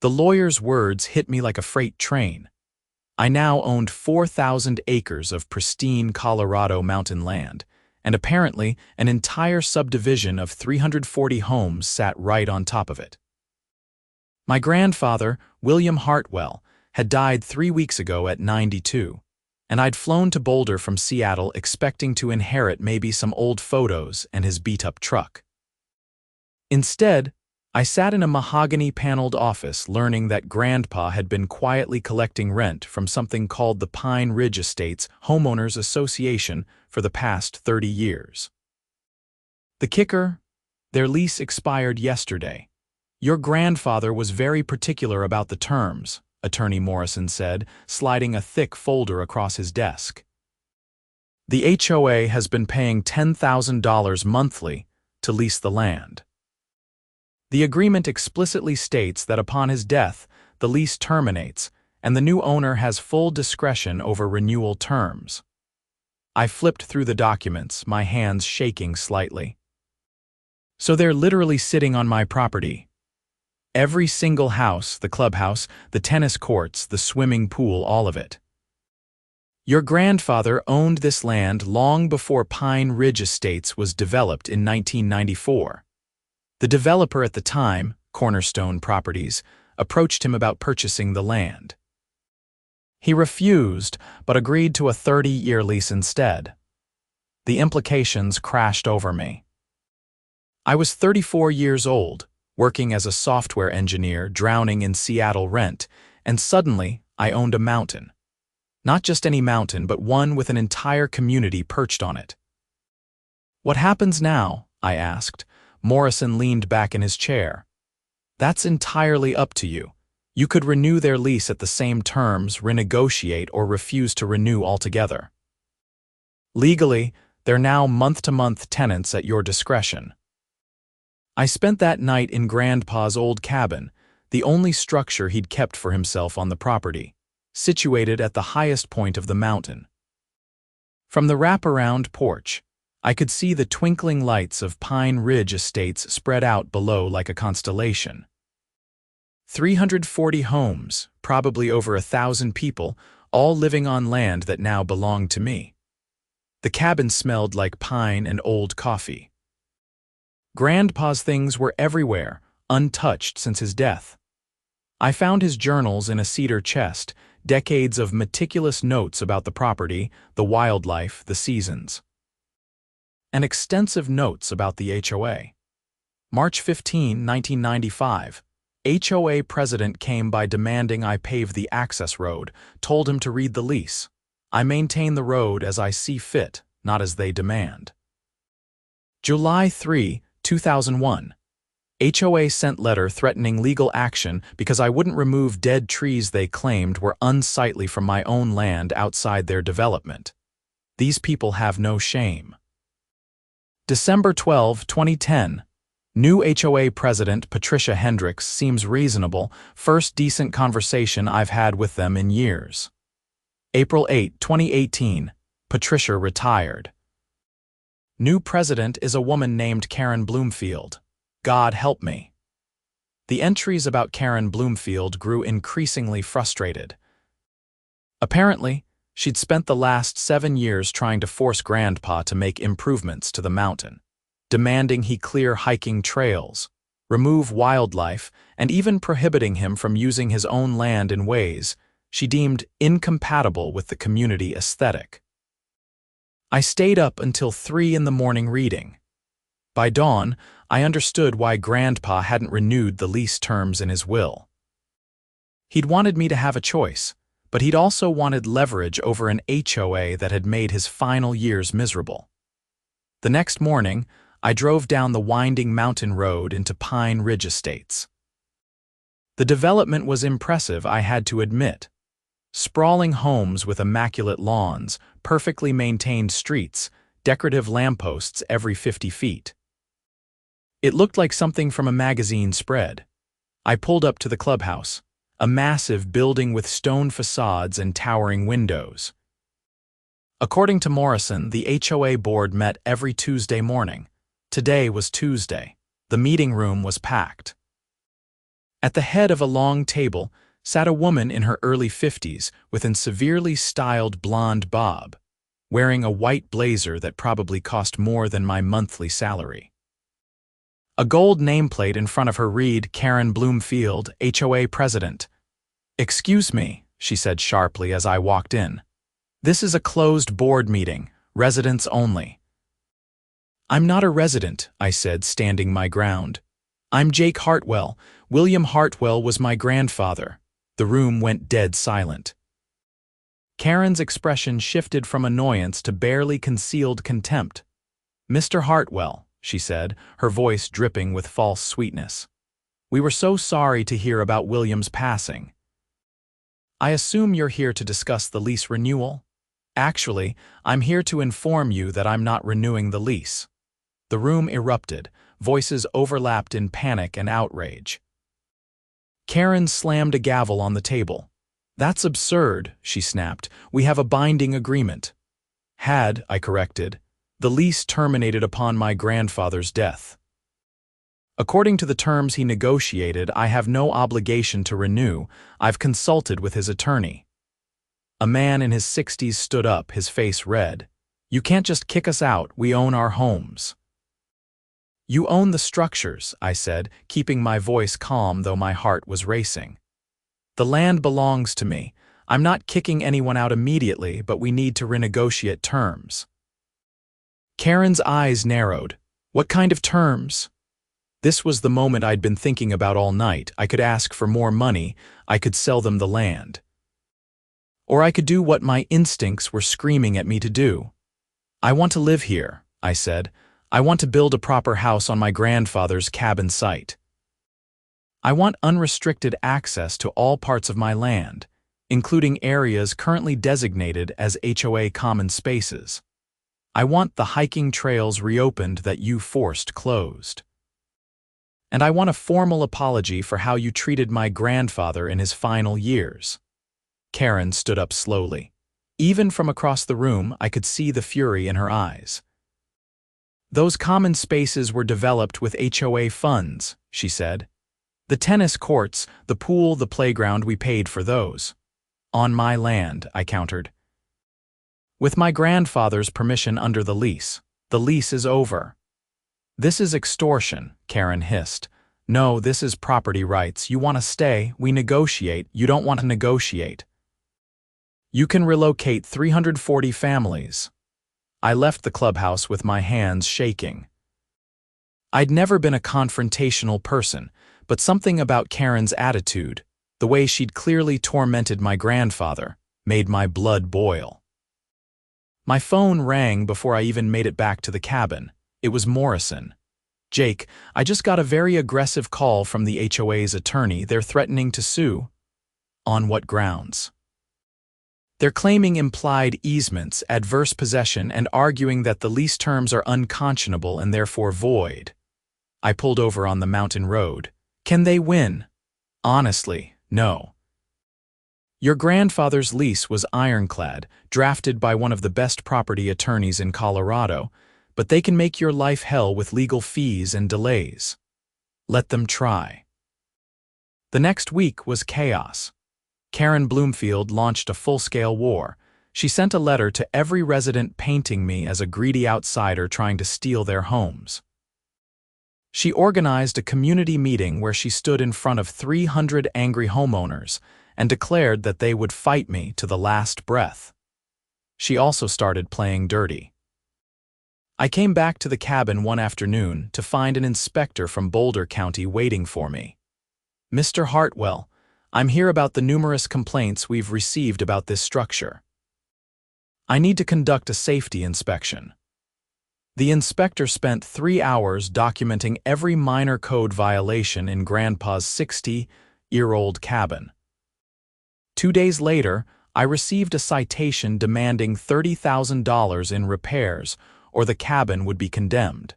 The lawyer's words hit me like a freight train. I now owned 4,000 acres of pristine Colorado mountain land, and apparently an entire subdivision of 340 homes sat right on top of it. My grandfather, William Hartwell, had died 3 weeks ago at 92, and I'd flown to Boulder from Seattle expecting to inherit maybe some old photos and his beat-up truck. Instead, I sat in a mahogany-paneled office learning that Grandpa had been quietly collecting rent from something called the Pine Ridge Estates Homeowners Association for the past 30 years. The kicker? Their lease expired yesterday. Your grandfather was very particular about the terms, Attorney Morrison said, sliding a thick folder across his desk. The HOA has been paying $10,000 monthly to lease the land. The agreement explicitly states that upon his death, the lease terminates, and the new owner has full discretion over renewal terms. I flipped through the documents, my hands shaking slightly. So they're literally sitting on my property. Every single house, the clubhouse, the tennis courts, the swimming pool, all of it. Your grandfather owned this land long before Pine Ridge Estates was developed in 1994. The developer at the time, Cornerstone Properties, approached him about purchasing the land. He refused, but agreed to a 30-year lease instead. The implications crashed over me. I was 34 years old, working as a software engineer, drowning in Seattle rent, and suddenly I owned a mountain. Not just any mountain, but one with an entire community perched on it. What happens now? I asked. Morrison leaned back in his chair. That's entirely up to you. You could renew their lease at the same terms, renegotiate, or refuse to renew altogether. Legally, they're now month-to-month tenants at your discretion. I spent that night in Grandpa's old cabin, the only structure he'd kept for himself on the property, situated at the highest point of the mountain. From the wraparound porch, I could see the twinkling lights of Pine Ridge Estates spread out below like a constellation. 340 homes, probably over 1,000 people, all living on land that now belonged to me. The cabin smelled like pine and old coffee. Grandpa's things were everywhere, untouched since his death. I found his journals in a cedar chest, decades of meticulous notes about the property, the wildlife, the seasons. And extensive notes about the HOA. March 15, 1995. HOA president came by demanding I pave the access road, told him to read the lease. I maintain the road as I see fit, not as they demand. July 3, 2001. HOA sent letter threatening legal action because I wouldn't remove dead trees they claimed were unsightly from my own land outside their development. These people have no shame. December 12, 2010. New HOA President Patricia Hendricks seems reasonable, first decent conversation I've had with them in years. April 8, 2018. Patricia retired. New president is a woman named Karen Bloomfield. God help me. The entries about Karen Bloomfield grew increasingly frustrated. Apparently, she'd spent the last 7 years trying to force Grandpa to make improvements to the mountain, demanding he clear hiking trails, remove wildlife, and even prohibiting him from using his own land in ways she deemed incompatible with the community aesthetic. I stayed up until 3 in the morning reading. By dawn, I understood why Grandpa hadn't renewed the lease terms in his will. He'd wanted me to have a choice, but he'd also wanted leverage over an HOA that had made his final years miserable. The next morning, I drove down the winding mountain road into Pine Ridge Estates. The development was impressive, I had to admit. Sprawling homes with immaculate lawns, perfectly maintained streets, decorative lampposts every 50 feet. It looked like something from a magazine spread. I pulled up to the clubhouse, a massive building with stone facades and towering windows. According to Morrison, the HOA board met every Tuesday morning. Today was Tuesday. The meeting room was packed. At the head of a long table sat a woman in her early 50s with a severely styled blonde bob, wearing a white blazer that probably cost more than my monthly salary. A gold nameplate in front of her read Karen Bloomfield, HOA president. "Excuse me," she said sharply as I walked in. "This is a closed board meeting, residents only." "I'm not a resident," I said, standing my ground. "I'm Jake Hartwell. William Hartwell was my grandfather." The room went dead silent. Karen's expression shifted from annoyance to barely concealed contempt. "Mr. Hartwell," she said, her voice dripping with false sweetness. "We were so sorry to hear about William's passing. I assume you're here to discuss the lease renewal? Actually, I'm here to inform you that I'm not renewing the lease." The room erupted, voices overlapped in panic and outrage. Karen slammed a gavel on the table. "That's absurd," she snapped. "We have a binding agreement." "Had," I corrected. "The lease terminated upon my grandfather's death. According to the terms he negotiated, I have no obligation to renew. I've consulted with his attorney." A man in his 60s stood up, his face red. "You can't just kick us out. We own our homes." "You own the structures," I said, keeping my voice calm though my heart was racing. "The land belongs to me. I'm not kicking anyone out immediately, but we need to renegotiate terms." Karen's eyes narrowed. "What kind of terms?" This was the moment I'd been thinking about all night. I could ask for more money, I could sell them the land. Or I could do what my instincts were screaming at me to do. "I want to live here," I said. "I want to build a proper house on my grandfather's cabin site. I want unrestricted access to all parts of my land, including areas currently designated as HOA common spaces. I want the hiking trails reopened that you forced closed. And I want a formal apology for how you treated my grandfather in his final years." Karen stood up slowly. Even from across the room, I could see the fury in her eyes. "Those common spaces were developed with HOA funds," she said. "The tennis courts, the pool, the playground, we paid for those." "On my land," I countered. "With my grandfather's permission under the lease. The lease is over." "This is extortion," Karen hissed. "No, this is property rights. You want to stay, we negotiate. You don't want to negotiate. You can relocate 340 families." I left the clubhouse with my hands shaking. I'd never been a confrontational person, but something about Karen's attitude, the way she'd clearly tormented my grandfather, made my blood boil. My phone rang before I even made it back to the cabin. It was Morrison. "Jake, I just got a very aggressive call from the HOA's attorney. They're threatening to sue." "On what grounds?" "They're claiming implied easements, adverse possession, and arguing that the lease terms are unconscionable and therefore void." I pulled over on the mountain road. "Can they win?" "Honestly, no. Your grandfather's lease was ironclad, drafted by one of the best property attorneys in Colorado, but they can make your life hell with legal fees and delays. Let them try." The next week was chaos. Karen Bloomfield launched a full-scale war. She sent a letter to every resident painting me as a greedy outsider trying to steal their homes. She organized a community meeting where she stood in front of 300 angry homeowners and declared that they would fight me to the last breath. She also started playing dirty. I came back to the cabin one afternoon to find an inspector from Boulder County waiting for me. "Mr. Hartwell, I'm here about the numerous complaints we've received about this structure. I need to conduct a safety inspection." The inspector spent 3 hours documenting every minor code violation in Grandpa's 60-year-old cabin. 2 days later, I received a citation demanding $30,000 in repairs, or the cabin would be condemned.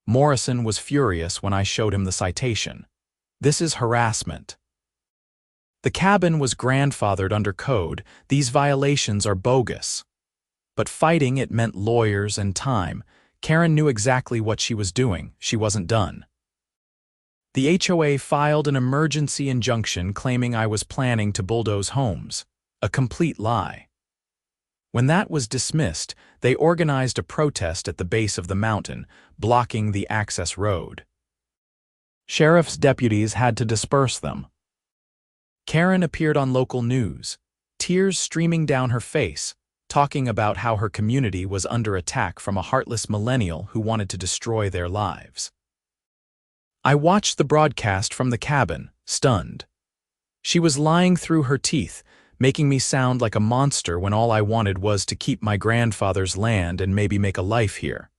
Morrison was furious when I showed him the citation. "This is harassment." The cabin was grandfathered under code. These violations are bogus. But fighting it meant lawyers and time. Karen knew exactly what she was doing. She wasn't done. The HOA filed an emergency injunction claiming I was planning to bulldoze homes. A complete lie. When that was dismissed, they organized a protest at the base of the mountain, blocking the access road. Sheriff's deputies had to disperse them. Karen appeared on local news, tears streaming down her face, talking about how her community was under attack from a heartless millennial who wanted to destroy their lives. I watched the broadcast from the cabin, stunned. She was lying through her teeth, making me sound like a monster when all I wanted was to keep my grandfather's land and maybe make a life here.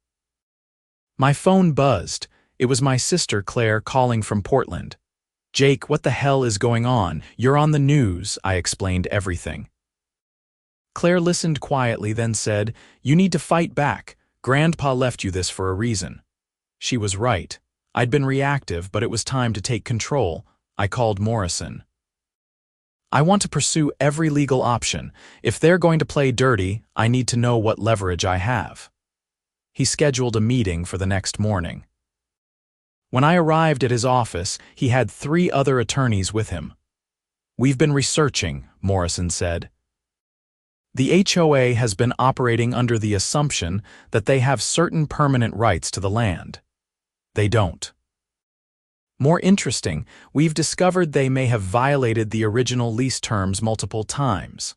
My phone buzzed. It was my sister Claire calling from Portland. "Jake, what the hell is going on? You're on the news," I explained everything. Claire listened quietly, then said, "You need to fight back. Grandpa left you this for a reason." She was right. I'd been reactive, but it was time to take control. I called Morrison. "I want to pursue every legal option. If they're going to play dirty, I need to know what leverage I have." He scheduled a meeting for the next morning. When I arrived at his office, he had 3 other attorneys with him. "We've been researching," Morrison said. "The HOA has been operating under the assumption that they have certain permanent rights to the land. They don't. More interesting, we've discovered they may have violated the original lease terms multiple times."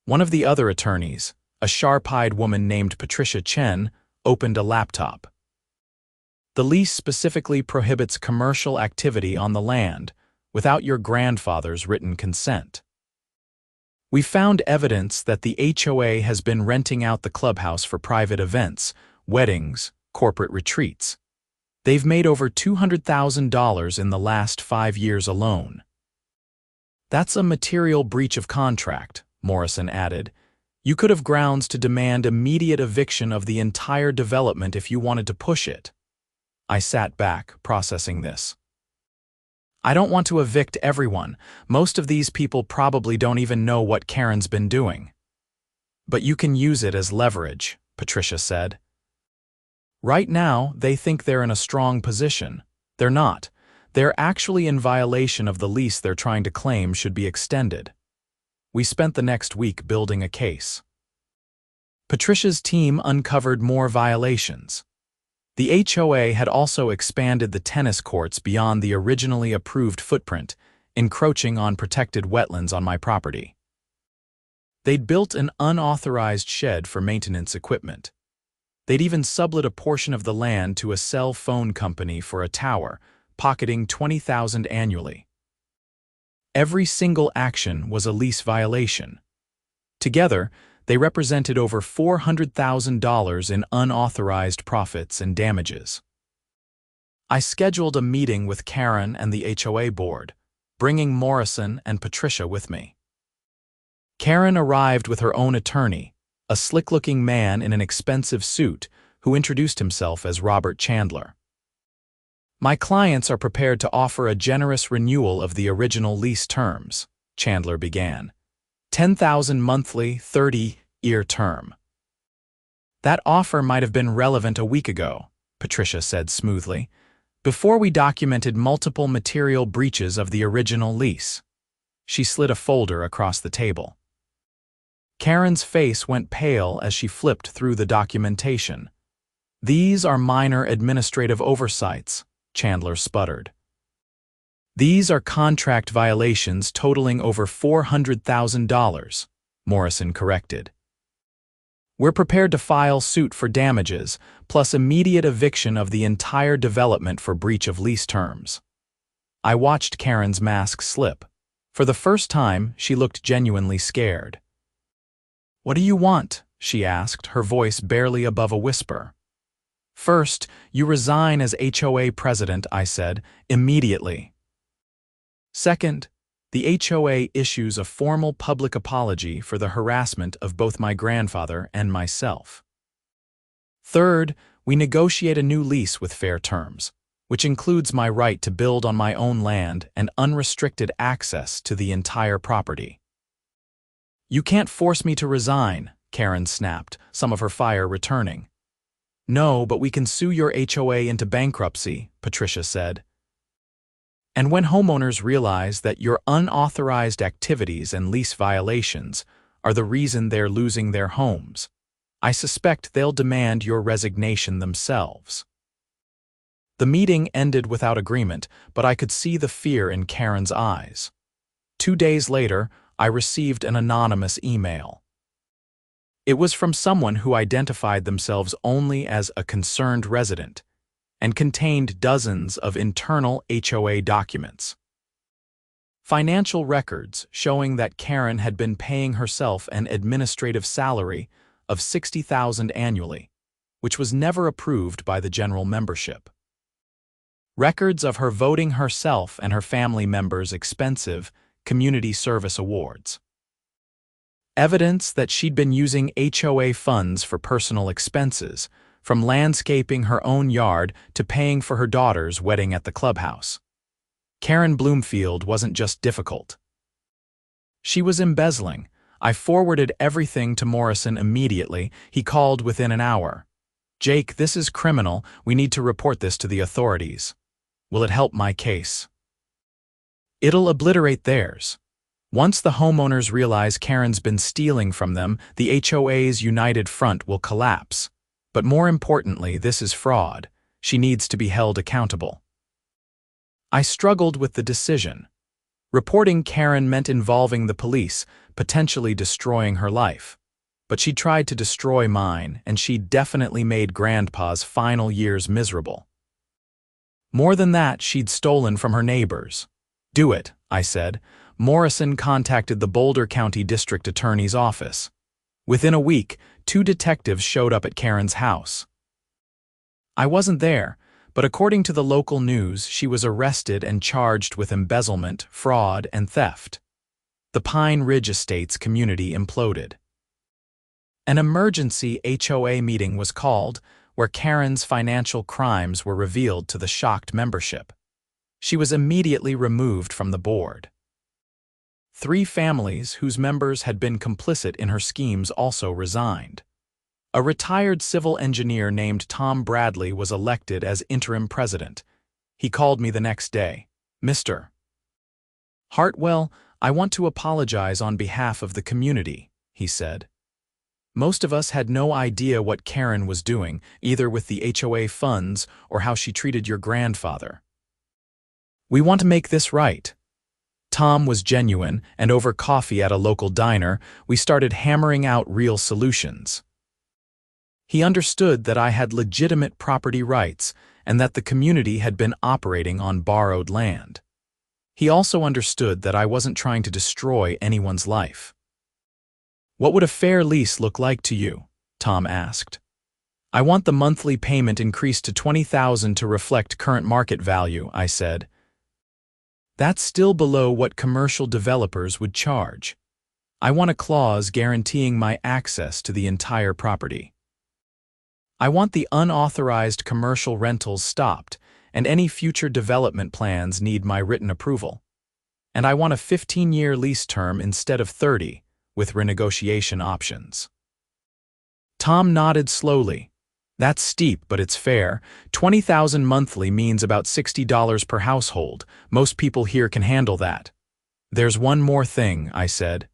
One of the other attorneys, a sharp-eyed woman named Patricia Chen, opened a laptop. "The lease specifically prohibits commercial activity on the land without your grandfather's written consent. We found evidence that the HOA has been renting out the clubhouse for private events, weddings, corporate retreats. They've made over $200,000 in the last 5 years alone." "That's a material breach of contract," Morrison added. "You could have grounds to demand immediate eviction of the entire development if you wanted to push it." I sat back, processing this. "I don't want to evict everyone. Most of these people probably don't even know what Karen's been doing." "But you can use it as leverage," Patricia said. "Right now, they think they're in a strong position. They're not. They're actually in violation of the lease they're trying to claim should be extended." We spent the next week building a case. Patricia's team uncovered more violations. The HOA had also expanded the tennis courts beyond the originally approved footprint, encroaching on protected wetlands on my property. They'd built an unauthorized shed for maintenance equipment. They'd even sublet a portion of the land to a cell phone company for a tower, pocketing $20,000 annually. Every single action was a lease violation. Together, they represented over $400,000 in unauthorized profits and damages. I scheduled a meeting with Karen and the HOA board, bringing Morrison and Patricia with me. Karen arrived with her own attorney, a slick-looking man in an expensive suit who introduced himself as Robert Chandler. "My clients are prepared to offer a generous renewal of the original lease terms," Chandler began. $10,000 monthly, 30-year term." "That offer might have been relevant a week ago," Patricia said smoothly, "before we documented multiple material breaches of the original lease." She slid a folder across the table. Karen's face went pale as she flipped through the documentation. "These are minor administrative oversights," Chandler sputtered. "These are contract violations totaling over $400,000, Morrison corrected. "We're prepared to file suit for damages, plus immediate eviction of the entire development for breach of lease terms." I watched Karen's mask slip. For the first time, she looked genuinely scared. "What do you want?" she asked, her voice barely above a whisper. "First, you resign as HOA president," I said, "immediately. Second, the HOA issues a formal public apology for the harassment of both my grandfather and myself. Third, we negotiate a new lease with fair terms, which includes my right to build on my own land and unrestricted access to the entire property." "You can't force me to resign," Karen snapped, some of her fire returning. "No, but we can sue your HOA into bankruptcy," Patricia said. And when homeowners realize that your unauthorized activities and lease violations are the reason they're losing their homes, I suspect they'll demand your resignation themselves. The meeting ended without agreement, but I could see the fear in Karen's eyes. 2 days later, I received an anonymous email. It was from someone who identified themselves only as a concerned resident and contained dozens of internal HOA documents. Financial records showing that Karen had been paying herself an administrative salary of $60,000 annually, which was never approved by the general membership. Records of her voting herself and her family members' expensive community service awards. Evidence that she'd been using HOA funds for personal expenses, from landscaping her own yard to paying for her daughter's wedding at the clubhouse. Karen Bloomfield wasn't just difficult. She was embezzling. I forwarded everything to Morrison immediately. He called within an hour. "Jake, this is criminal. We need to report this to the authorities. Will it help my case?" "It'll obliterate theirs. Once the homeowners realize Karen's been stealing from them, the HOA's united front will collapse. But more importantly, this is fraud. She needs to be held accountable." I struggled with the decision. Reporting Karen meant involving the police, potentially destroying her life. But she tried to destroy mine, and she definitely made Grandpa's final years miserable. More than that, she'd stolen from her neighbors. "Do it," I said. Morrison contacted the Boulder County District Attorney's office. Within a week, 2 detectives showed up at Karen's house. I wasn't there, but according to the local news, she was arrested and charged with embezzlement, fraud, and theft. The Pine Ridge Estates community imploded. An emergency HOA meeting was called, where Karen's financial crimes were revealed to the shocked membership. She was immediately removed from the board. 3 families whose members had been complicit in her schemes also resigned. A retired civil engineer named Tom Bradley was elected as interim president. He called me the next day. "Mr. Hartwell, I want to apologize on behalf of the community," he said. "Most of us had no idea what Karen was doing, either with the HOA funds or how she treated your grandfather. We want to make this right." Tom was genuine, and over coffee at a local diner, we started hammering out real solutions. He understood that I had legitimate property rights and that the community had been operating on borrowed land. He also understood that I wasn't trying to destroy anyone's life. "What would a fair lease look like to you?" Tom asked. "I want the monthly payment increased to $20,000 to reflect current market value," I said. "That's still below what commercial developers would charge. I want a clause guaranteeing my access to the entire property. I want the unauthorized commercial rentals stopped, and any future development plans need my written approval. And I want a 15-year lease term instead of 30, with renegotiation options." Tom nodded slowly. "That's steep, but it's fair. $20,000 monthly means about $60 per household. Most people here can handle that." "There's one more thing," I said.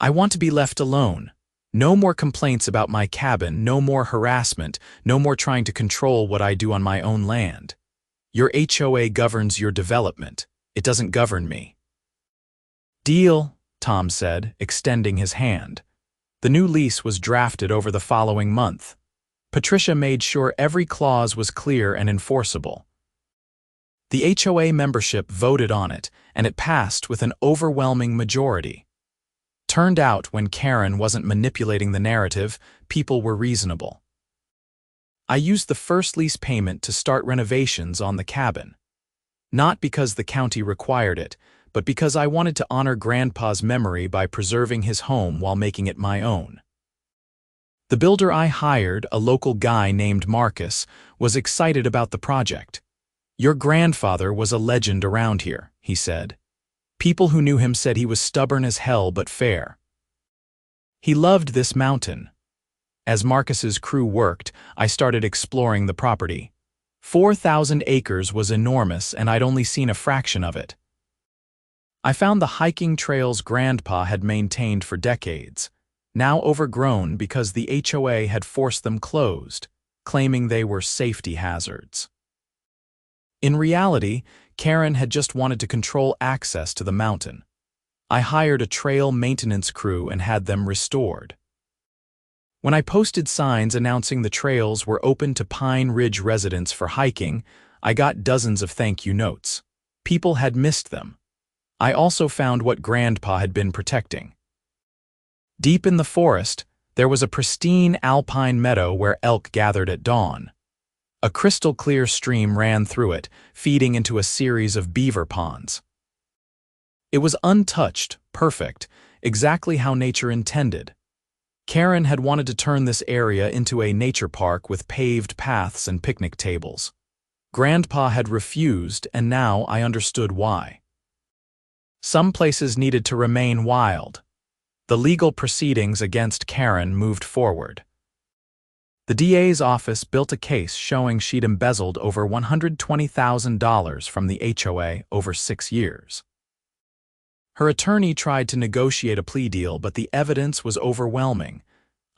"I want to be left alone. No more complaints about my cabin, no more harassment, no more trying to control what I do on my own land. Your HOA governs your development. It doesn't govern me." "Deal," Tom said, extending his hand. The new lease was drafted over the following month. Patricia made sure every clause was clear and enforceable. The HOA membership voted on it, and it passed with an overwhelming majority. Turned out, when Karen wasn't manipulating the narrative, people were reasonable. I used the first lease payment to start renovations on the cabin. Not because the county required it, but because I wanted to honor Grandpa's memory by preserving his home while making it my own. The builder I hired, a local guy named Marcus, was excited about the project. "Your grandfather was a legend around here," he said. "People who knew him said he was stubborn as hell but fair. He loved this mountain." As Marcus's crew worked, I started exploring the property. 4,000 acres was enormous, and I'd only seen a fraction of it. I found the hiking trails Grandpa had maintained for decades, now overgrown because the HOA had forced them closed, claiming they were safety hazards. In reality, Karen had just wanted to control access to the mountain. I hired a trail maintenance crew and had them restored. When I posted signs announcing the trails were open to Pine Ridge residents for hiking, I got dozens of thank you notes. People had missed them. I also found what Grandpa had been protecting. Deep in the forest, there was a pristine alpine meadow where elk gathered at dawn. A crystal-clear stream ran through it, feeding into a series of beaver ponds. It was untouched, perfect, exactly how nature intended. Karen had wanted to turn this area into a nature park with paved paths and picnic tables. Grandpa had refused, and now I understood why. Some places needed to remain wild. The legal proceedings against Karen moved forward. The DA's office built a case showing she'd embezzled over $120,000 from the HOA over 6 years. Her attorney tried to negotiate a plea deal, but the evidence was overwhelming.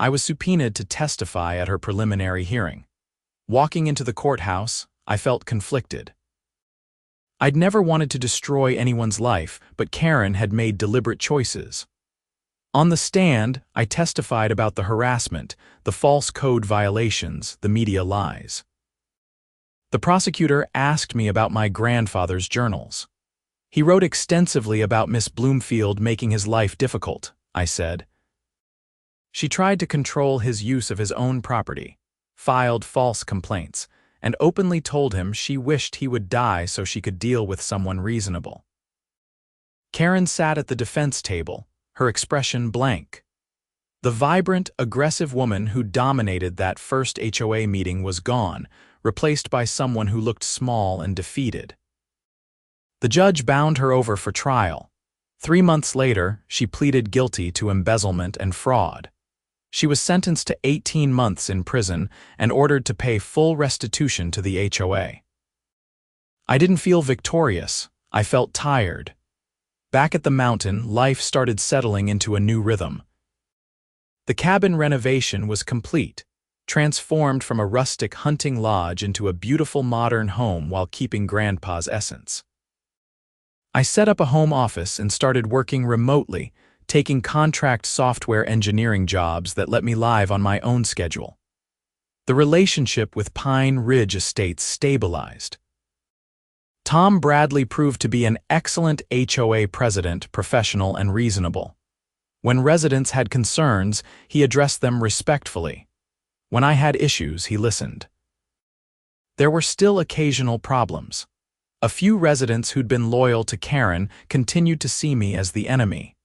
I was subpoenaed to testify at her preliminary hearing. Walking into the courthouse, I felt conflicted. I'd never wanted to destroy anyone's life, but Karen had made deliberate choices. On the stand, I testified about the harassment, the false code violations, the media lies. The prosecutor asked me about my grandfather's journals. He wrote extensively about Miss Bloomfield making his life difficult, I said. She tried to control his use of his own property, filed false complaints, and openly told him she wished he would die so she could deal with someone reasonable. Karen sat at the defense table, her expression blank. The vibrant, aggressive woman who dominated that first HOA meeting was gone, replaced by someone who looked small and defeated. The judge bound her over for trial. 3 months later, she pleaded guilty to embezzlement and fraud. She was sentenced to 18 months in prison and ordered to pay full restitution to the HOA. I didn't feel victorious. I felt tired. Back at the mountain, life started settling into a new rhythm. The cabin renovation was complete, transformed from a rustic hunting lodge into a beautiful modern home while keeping Grandpa's essence. I set up a home office and started working remotely, taking contract software engineering jobs that let me live on my own schedule. The relationship with Pine Ridge Estates stabilized. Tom Bradley proved to be an excellent HOA president, professional and reasonable. When residents had concerns, he addressed them respectfully. When I had issues, he listened. There were still occasional problems. A few residents who'd been loyal to Karen continued to see me as the enemy.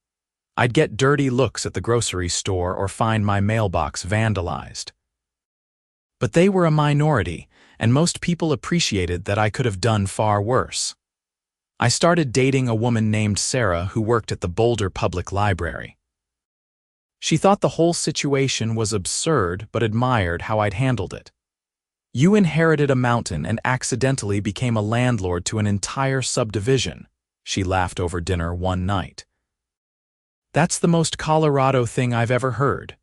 I'd get dirty looks at the grocery store or find my mailbox vandalized. But they were a minority, and most people appreciated that I could have done far worse. I started dating a woman named Sarah who worked at the Boulder Public Library. She thought the whole situation was absurd but admired how I'd handled it. "You inherited a mountain and accidentally became a landlord to an entire subdivision," she laughed over dinner one night. "That's the most Colorado thing I've ever heard."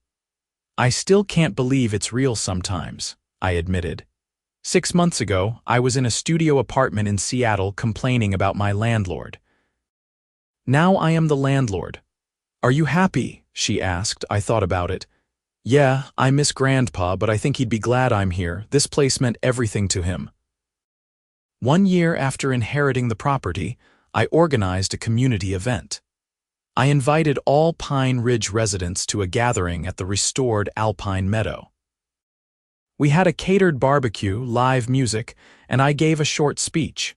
"I still can't believe it's real sometimes," I admitted. 6 months ago, I was in a studio apartment in Seattle complaining about my landlord. "Now I am the landlord." "Are you happy?" she asked. I thought about it. "Yeah, I miss Grandpa, but I think he'd be glad I'm here. This place meant everything to him." 1 year after inheriting the property, I organized a community event. I invited all Pine Ridge residents to a gathering at the restored Alpine Meadow. We had a catered barbecue, live music, and I gave a short speech.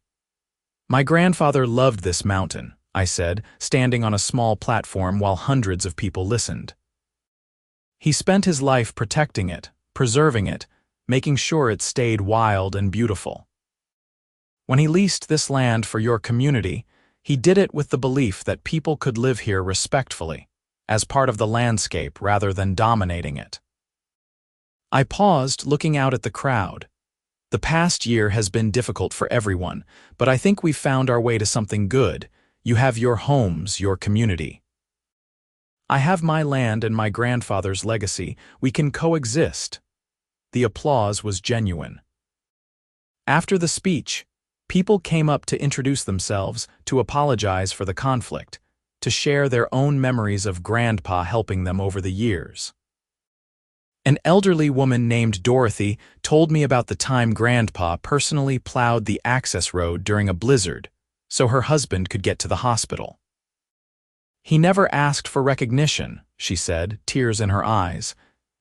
"My grandfather loved this mountain," I said, standing on a small platform while hundreds of people listened. "He spent his life protecting it, preserving it, making sure it stayed wild and beautiful. When he leased this land for your community, he did it with the belief that people could live here respectfully, as part of the landscape rather than dominating it." I paused, looking out at the crowd. The past year has been difficult for everyone, but I think we've found our way to something good. You have your homes, your community. I have my land and my grandfather's legacy. We can coexist. The applause was genuine. After the speech, people came up to introduce themselves, to apologize for the conflict, to share their own memories of Grandpa helping them over the years. An elderly woman named Dorothy told me about the time Grandpa personally plowed the access road during a blizzard so her husband could get to the hospital. He never asked for recognition, she said, tears in her eyes.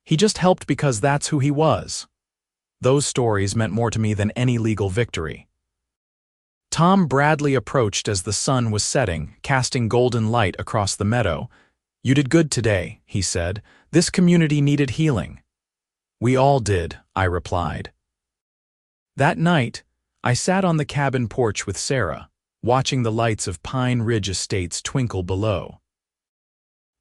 He just helped because that's who he was. Those stories meant more to me than any legal victory. Tom Bradley approached as the sun was setting, casting golden light across the meadow. "You did good today," he said. "This community needed healing." "We all did," I replied. That night, I sat on the cabin porch with Sarah, watching the lights of Pine Ridge Estates twinkle below.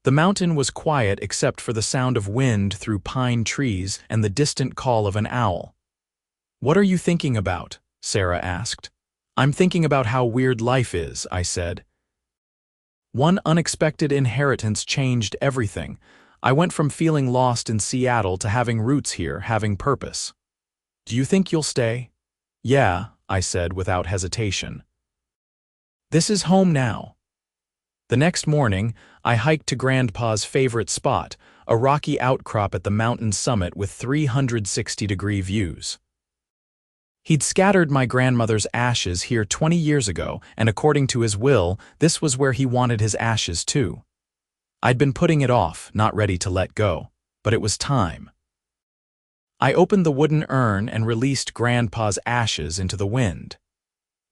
The mountain was quiet except for the sound of wind through pine trees and the distant call of an owl. "What are you thinking about?" Sarah asked. "I'm thinking about how weird life is," I said. One unexpected inheritance changed everything. I went from feeling lost in Seattle to having roots here, having purpose. "Do you think you'll stay?" "Yeah," I said without hesitation. "This is home now." The next morning, I hiked to Grandpa's favorite spot, a rocky outcrop at the mountain summit with 360-degree views. He'd scattered my grandmother's ashes here 20 years ago, and according to his will, this was where he wanted his ashes too. I'd been putting it off, not ready to let go, but it was time. I opened the wooden urn and released Grandpa's ashes into the wind.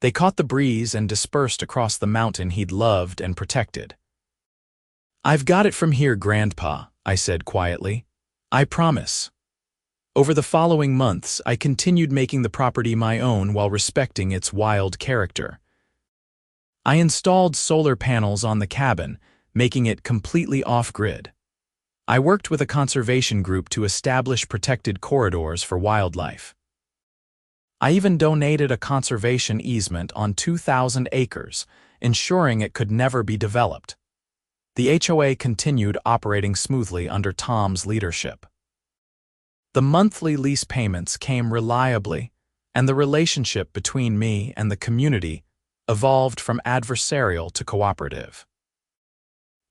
They caught the breeze and dispersed across the mountain he'd loved and protected. "I've got it from here, Grandpa," I said quietly. "I promise." Over the following months, I continued making the property my own while respecting its wild character. I installed solar panels on the cabin, making it completely off-grid. I worked with a conservation group to establish protected corridors for wildlife. I even donated a conservation easement on 2,000 acres, ensuring it could never be developed. The HOA continued operating smoothly under Tom's leadership. The monthly lease payments came reliably, and the relationship between me and the community evolved from adversarial to cooperative.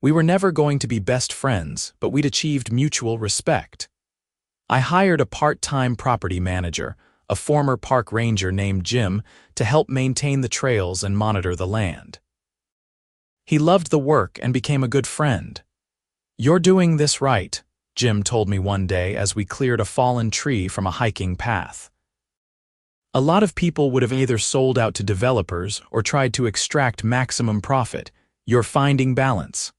We were never going to be best friends, but we'd achieved mutual respect. I hired a part-time property manager, a former park ranger named Jim, to help maintain the trails and monitor the land. He loved the work and became a good friend. "You're doing this right," Jim told me one day as we cleared a fallen tree from a hiking path. "A lot of people would have either sold out to developers or tried to extract maximum profit. You're finding balance."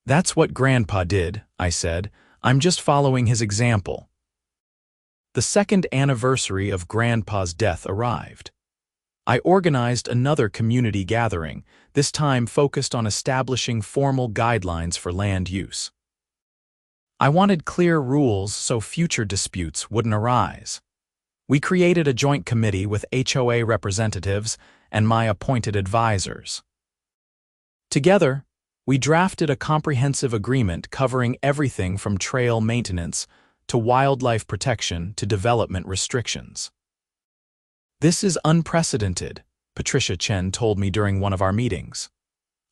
"That's what Grandpa did," I said. "I'm just following his example." The second anniversary of Grandpa's death arrived. I organized another community gathering, this time focused on establishing formal guidelines for land use. I wanted clear rules so future disputes wouldn't arise. We created a joint committee with HOA representatives and my appointed advisors. Together, we drafted a comprehensive agreement covering everything from trail maintenance to wildlife protection to development restrictions. "This is unprecedented," Patricia Chen told me during one of our meetings.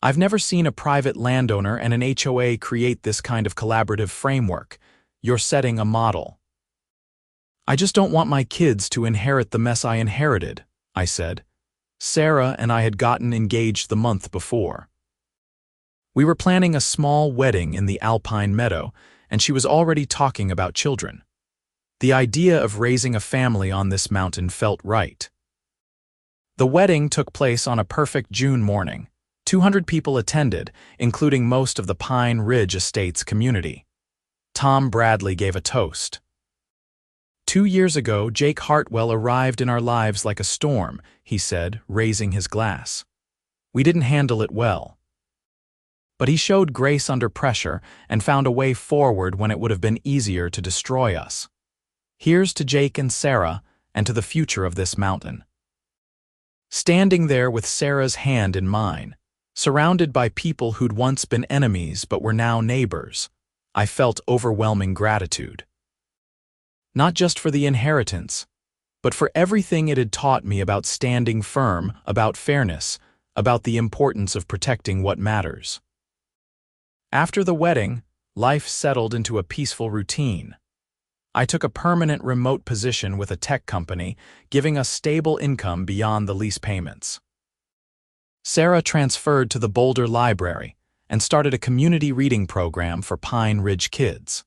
"I've never seen a private landowner and an HOA create this kind of collaborative framework. You're setting a model." "I just don't want my kids to inherit the mess I inherited," I said. Sarah and I had gotten engaged the month before. We were planning a small wedding in the Alpine Meadow, and she was already talking about children. The idea of raising a family on this mountain felt right. The wedding took place on a perfect June morning. 200 people attended, including most of the Pine Ridge Estates community. Tom Bradley gave a toast. 2 years ago, Jake Hartwell arrived in our lives like a storm, he said, raising his glass. We didn't handle it well. But he showed grace under pressure and found a way forward when it would have been easier to destroy us. Here's to Jake and Sarah and to the future of this mountain. Standing there with Sarah's hand in mine, surrounded by people who'd once been enemies but were now neighbors, I felt overwhelming gratitude. Not just for the inheritance, but for everything it had taught me about standing firm, about fairness, about the importance of protecting what matters. After the wedding, life settled into a peaceful routine. I took a permanent remote position with a tech company, giving us stable income beyond the lease payments. Sarah transferred to the Boulder Library and started a community reading program for Pine Ridge kids.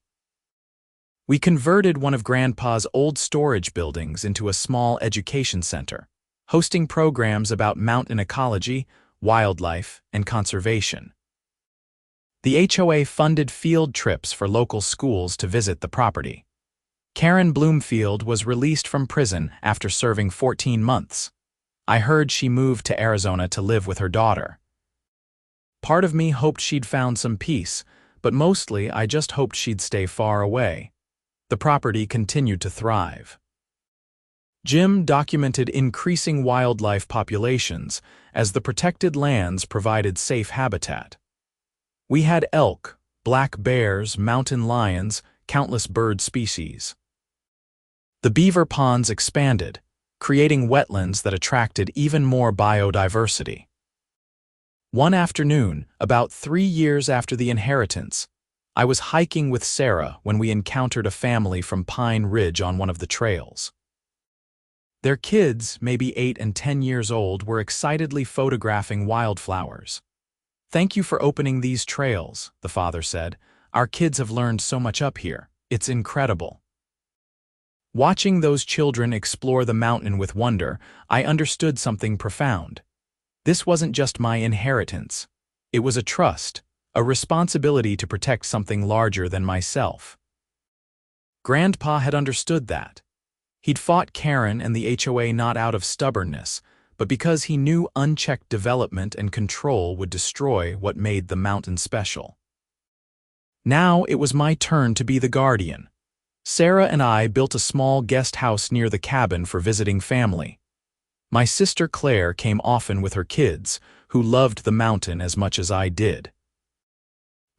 We converted one of Grandpa's old storage buildings into a small education center, hosting programs about mountain ecology, wildlife, and conservation. The HOA funded field trips for local schools to visit the property. Karen Bloomfield was released from prison after serving 14 months. I heard she moved to Arizona to live with her daughter. Part of me hoped she'd found some peace, but mostly I just hoped she'd stay far away. The property continued to thrive. Jim documented increasing wildlife populations as the protected lands provided safe habitat. We had elk, black bears, mountain lions, countless bird species. The beaver ponds expanded, creating wetlands that attracted even more biodiversity. One afternoon, about 3 years after the inheritance, I was hiking with Sarah when we encountered a family from Pine Ridge on one of the trails. Their kids, maybe 8 and 10 years old, were excitedly photographing wildflowers. "Thank you for opening these trails," the father said. "Our kids have learned so much up here. It's incredible." Watching those children explore the mountain with wonder, I understood something profound. This wasn't just my inheritance. It was a trust, a responsibility to protect something larger than myself. Grandpa had understood that. He'd fought Karen and the HOA not out of stubbornness, but because he knew unchecked development and control would destroy what made the mountain special. Now it was my turn to be the guardian. Sarah and I built a small guest house near the cabin for visiting family. My sister Claire came often with her kids, who loved the mountain as much as I did.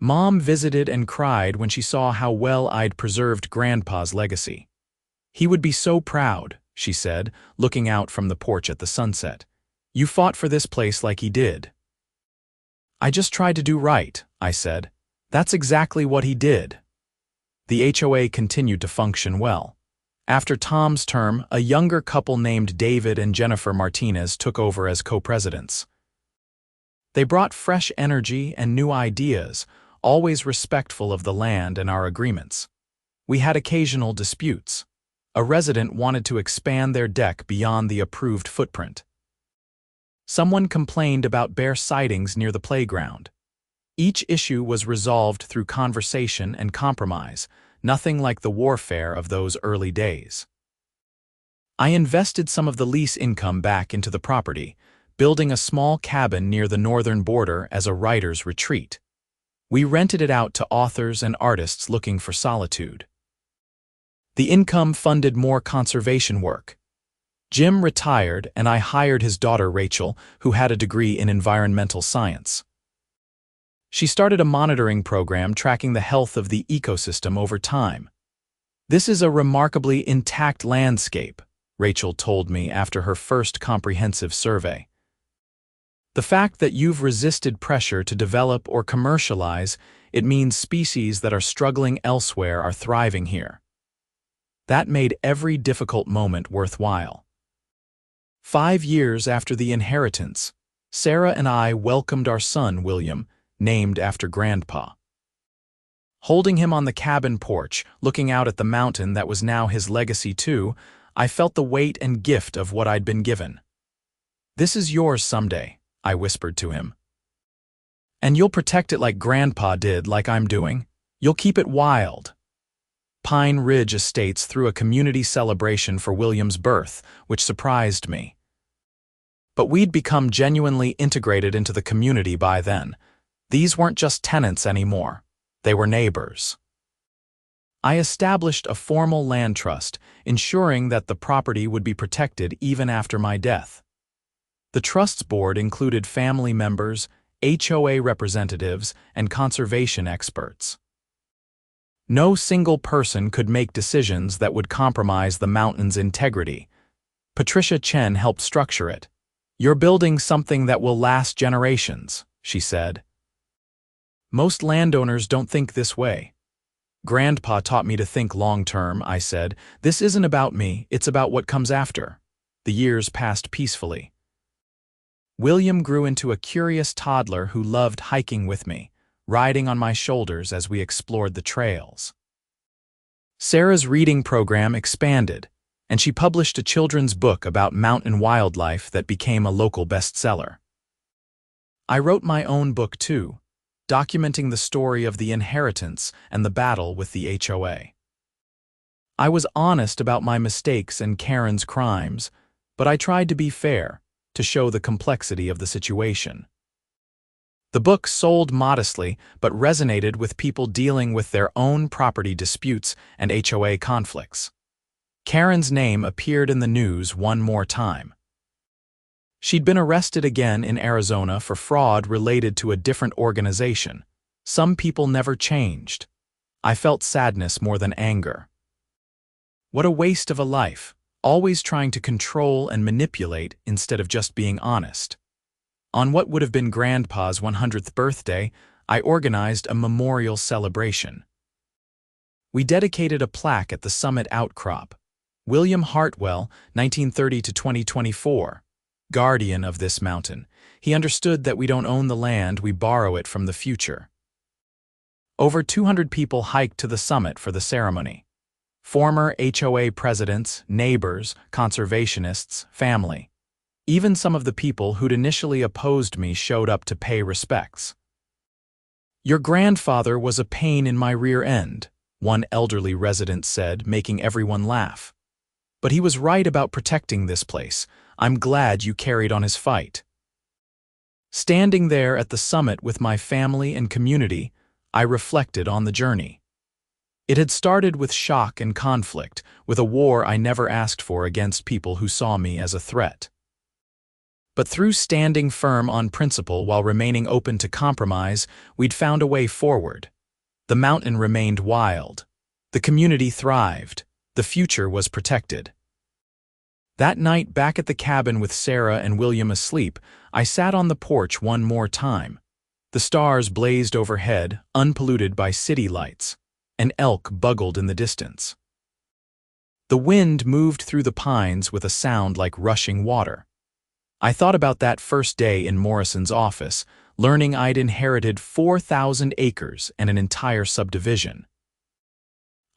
Mom visited and cried when she saw how well I'd preserved Grandpa's legacy. "He would be so proud," she said, looking out from the porch at the sunset. "You fought for this place like he did." "I just tried to do right," I said. "That's exactly what he did." The HOA continued to function well. After Tom's term, a younger couple named David and Jennifer Martinez took over as co-presidents. They brought fresh energy and new ideas, always respectful of the land and our agreements. We had occasional disputes. A resident wanted to expand their deck beyond the approved footprint. Someone complained about bare sightings near the playground. Each issue was resolved through conversation and compromise, nothing like the warfare of those early days. I invested some of the lease income back into the property, building a small cabin near the northern border as a writer's retreat. We rented it out to authors and artists looking for solitude. The income funded more conservation work. Jim retired, and I hired his daughter Rachel, who had a degree in environmental science. She started a monitoring program tracking the health of the ecosystem over time. "This is a remarkably intact landscape," Rachel told me after her first comprehensive survey. "The fact that you've resisted pressure to develop or commercialize, it means species that are struggling elsewhere are thriving here." That made every difficult moment worthwhile. 5 years after the inheritance, Sarah and I welcomed our son, William, named after Grandpa. Holding him on the cabin porch, looking out at the mountain that was now his legacy too, I felt the weight and gift of what I'd been given. "This is yours someday," I whispered to him. "And you'll protect it like Grandpa did, like I'm doing. You'll keep it wild." Pine Ridge Estates threw a community celebration for William's birth, which surprised me. But we'd become genuinely integrated into the community by then. These weren't just tenants anymore. They were neighbors. I established a formal land trust, ensuring that the property would be protected even after my death. The trust's board included family members, HOA representatives, and conservation experts. No single person could make decisions that would compromise the mountain's integrity. Patricia Chen helped structure it. "You're building something that will last generations," she said. "Most landowners don't think this way." "Grandpa taught me to think long-term," I said. "This isn't about me, it's about what comes after." The years passed peacefully. William grew into a curious toddler who loved hiking with me, riding on my shoulders as we explored the trails. Sarah's reading program expanded, and she published a children's book about mountain wildlife that became a local bestseller. I wrote my own book too, documenting the story of the inheritance and the battle with the HOA. I was honest about my mistakes and Karen's crimes, but I tried to be fair, to show the complexity of the situation. The book sold modestly but resonated with people dealing with their own property disputes and HOA conflicts. Karen's name appeared in the news one more time. She'd been arrested again in Arizona for fraud related to a different organization. Some people never changed. I felt sadness more than anger. What a waste of a life, always trying to control and manipulate instead of just being honest. On what would have been Grandpa's 100th birthday, I organized a memorial celebration. We dedicated a plaque at the summit outcrop. William Hartwell, 1930 to 2024. Guardian of this mountain. He understood that we don't own the land, we borrow it from the future. Over 200 people hiked to the summit for the ceremony. Former HOA presidents, neighbors, conservationists, family. Even some of the people who'd initially opposed me showed up to pay respects. "Your grandfather was a pain in my rear end," one elderly resident said, making everyone laugh. "But he was right about protecting this place. I'm glad you carried on his fight." Standing there at the summit with my family and community, I reflected on the journey. It had started with shock and conflict, with a war I never asked for against people who saw me as a threat. But through standing firm on principle while remaining open to compromise, we'd found a way forward. The mountain remained wild. The community thrived. The future was protected. That night, back at the cabin with Sarah and William asleep, I sat on the porch one more time. The stars blazed overhead, unpolluted by city lights. An elk bugled in the distance. The wind moved through the pines with a sound like rushing water. I thought about that first day in Morrison's office, learning I'd inherited 4,000 acres and an entire subdivision.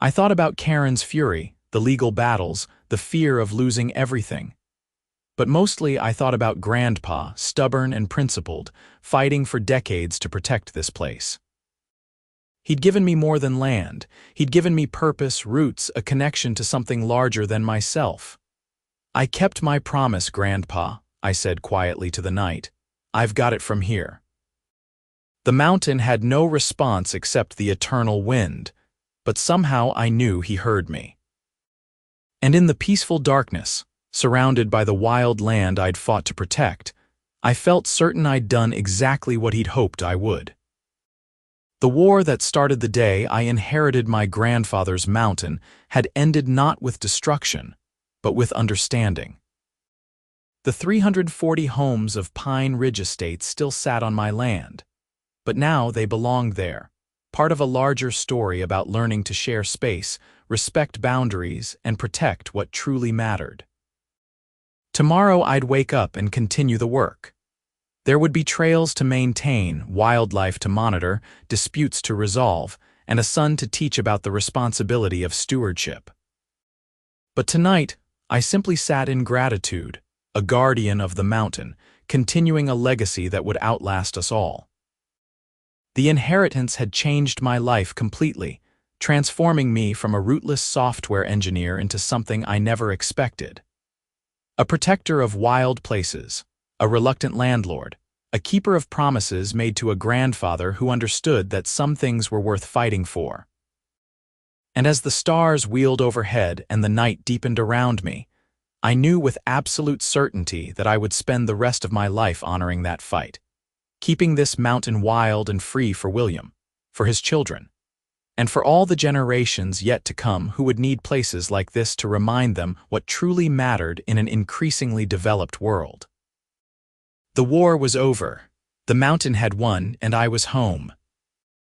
I thought about Karen's fury, the legal battles, the fear of losing everything. But mostly I thought about Grandpa, stubborn and principled, fighting for decades to protect this place. He'd given me more than land. He'd given me purpose, roots, a connection to something larger than myself. "I kept my promise, Grandpa," I said quietly to the night. "I've got it from here." The mountain had no response except the eternal wind, but somehow I knew he heard me. And in the peaceful darkness, surrounded by the wild land I'd fought to protect, I felt certain I'd done exactly what he'd hoped I would. The war that started the day I inherited my grandfather's mountain had ended not with destruction, but with understanding. The 340 homes of Pine Ridge Estate still sat on my land, but now they belonged there, part of a larger story about learning to share space, respect boundaries, and protect what truly mattered. Tomorrow I'd wake up and continue the work. There would be trails to maintain, wildlife to monitor, disputes to resolve, and a son to teach about the responsibility of stewardship. But tonight, I simply sat in gratitude, a guardian of the mountain, continuing a legacy that would outlast us all. The inheritance had changed my life completely, transforming me from a rootless software engineer into something I never expected. A protector of wild places, a reluctant landlord, a keeper of promises made to a grandfather who understood that some things were worth fighting for. And as the stars wheeled overhead and the night deepened around me, I knew with absolute certainty that I would spend the rest of my life honoring that fight, keeping this mountain wild and free for William, for his children, and for all the generations yet to come who would need places like this to remind them what truly mattered in an increasingly developed world. The war was over. The mountain had won, and I was home.